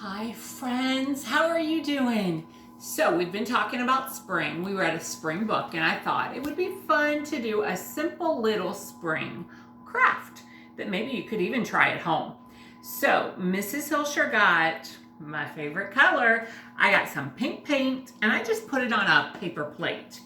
Hi friends, how are you doing? So we've been talking about spring. We read a spring book and I thought it would be fun to do a simple little spring craft that maybe you could even try at home. So Mrs. Hilsher got my favorite color. I got some pink paint and I just put it on a paper plate.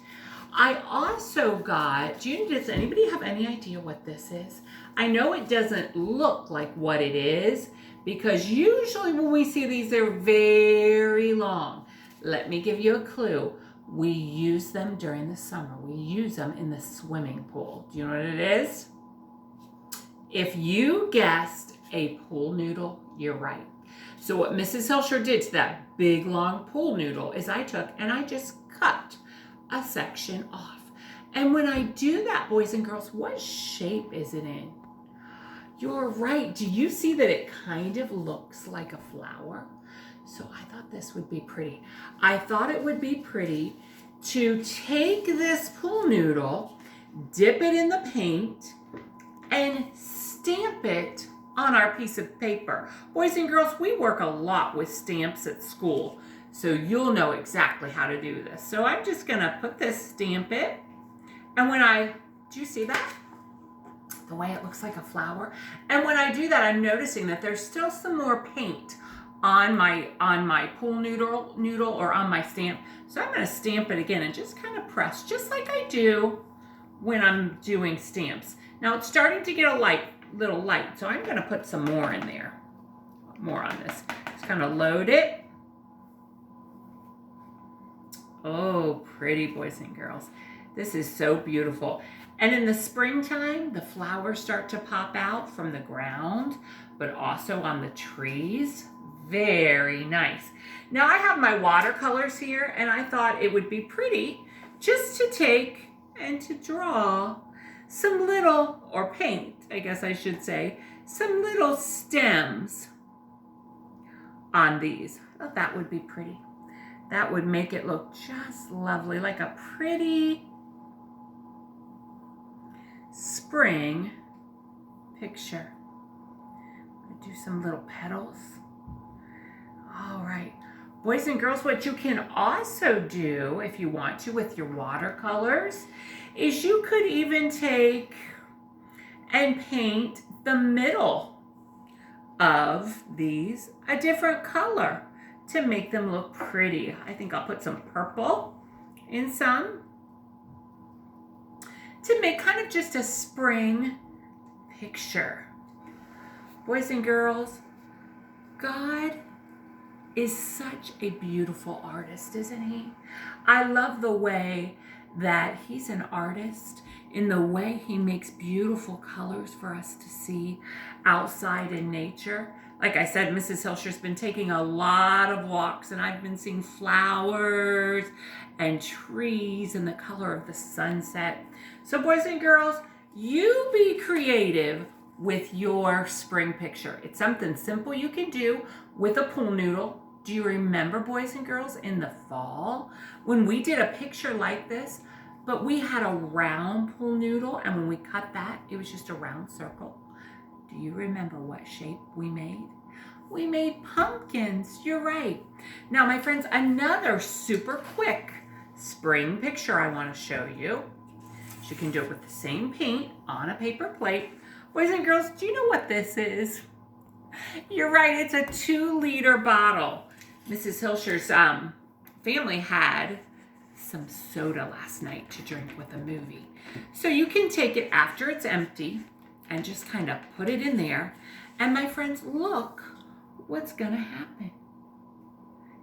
I also got, does anybody have any idea what this is? I know it doesn't look like what it is because usually when we see these, they're very long. Let me give you a clue. We use them during the summer. We use them in the swimming pool. Do you know what it is? If you guessed a pool noodle, you're right. So what Mrs. Hilsher did to that big long pool noodle is I took and I just cut a section off. And when I do that, boys and girls, what shape is it in? You're right. Do you see that it kind of looks like a flower? So I thought this would be pretty. I thought it would be pretty to take this pool noodle, dip it in the paint, and stamp it on our piece of paper. Boys and girls, we work a lot with stamps at school, so you'll know exactly how to do this. So I'm just gonna put this, stamp it, and do you see that? The way it looks like a flower. And when I do that, I'm noticing that there's still some more paint on my pool noodle or on my stamp. So I'm gonna stamp it again and just kind of press, just like I do when I'm doing stamps. Now it's starting to get a little light, so I'm gonna put some more in there, more on this. Just kind of load it. Oh, pretty, boys and girls. This is so beautiful. And in the springtime, the flowers start to pop out from the ground, but also on the trees. Very nice. Now I have my watercolors here, and I thought it would be pretty just to take and to draw some little, or paint, I guess I should say, some little stems on these. I thought that would be pretty. That would make it look just lovely, like a pretty spring picture. I'm gonna do some little petals. All right, boys and girls, what you can also do if you want to with your watercolors is you could even take and paint the middle of these a different color to make them look pretty. I think I'll put some purple in some to make kind of just a spring picture. Boys and girls, God is such a beautiful artist, isn't he? I love the way that he's an artist in the way he makes beautiful colors for us to see outside in nature. Like I said, Mrs. Hilsher's been taking a lot of walks and I've been seeing flowers and trees and the color of the sunset. So boys and girls, you be creative with your spring picture. It's something simple you can do with a pool noodle. Do you remember, boys and girls, in the fall when we did a picture like this, but we had a round pool noodle, and when we cut that, it was just a round circle. Do you remember what shape we made? We made pumpkins, you're right. Now, my friends, another super quick spring picture I want to show you. You can do it with the same paint on a paper plate. Boys and girls, do you know what this is? You're right, it's a 2-liter bottle. Mrs. Hilsher's family had some soda last night to drink with a movie. So you can take it after it's empty and just kind of put it in there. And my friends, look what's gonna happen.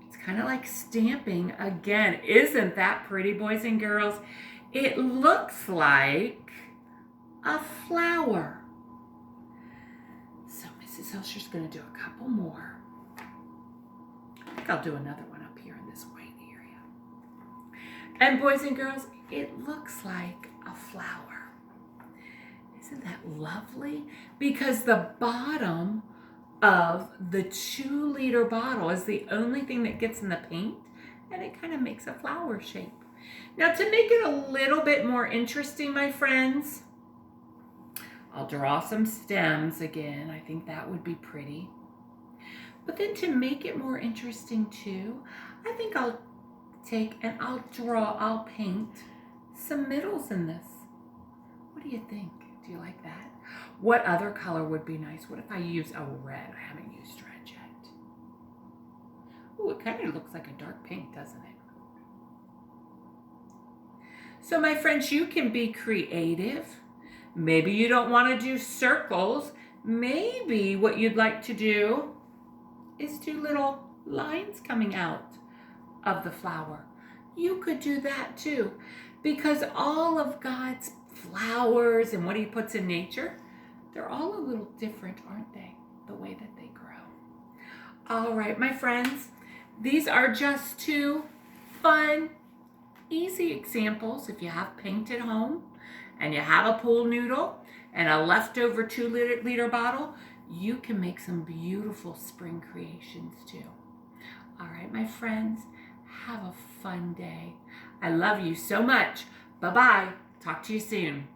It's kind of like stamping again. Isn't that pretty, boys and girls? It looks like a flower. So Mrs. Hilsher's gonna do a couple more. I think I'll do another one up here in this white area. And boys and girls, it looks like a flower. Isn't that lovely? Because the bottom of the 2-liter bottle is the only thing that gets in the paint, and it kind of makes a flower shape. Now to make it a little bit more interesting, my friends, I'll draw some stems again. I think that would be pretty. But then to make it more interesting too, I think I'll take and I'll paint some middles in this. What do you think? Do you like that? What other color would be nice? What if I use a red? I haven't used red yet. Oh, it kind of looks like a dark pink, doesn't it? So my friends, you can be creative. Maybe you don't want to do circles. Maybe what you'd like to do is do little lines coming out of the flower. You could do that too, because all of God's flowers and what he puts in nature, they're all a little different, aren't they? The way that they grow. All right, my friends, these are just two fun, easy examples. If you have paint at home and you have a pool noodle and a leftover 2-liter bottle, you can make some beautiful spring creations too. All right, my friends, have a fun day. I love you so much. Bye-bye. Talk to you soon.